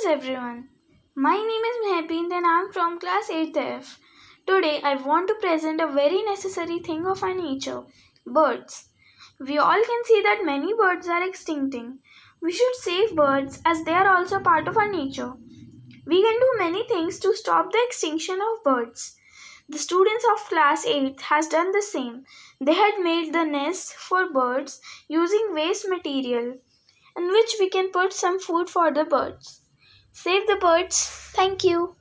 everyone. My name is Mehbin and I am from class 8th F. Today I want to present a very necessary thing of our nature, birds. We all can see that many birds are extincting. We should save birds as they are also part of our nature. We can do many things to stop the extinction of birds. The students of class 8 has done the same. They had made the nests for birds using waste material in which we can put some food for the birds. Save the birds. Thank you.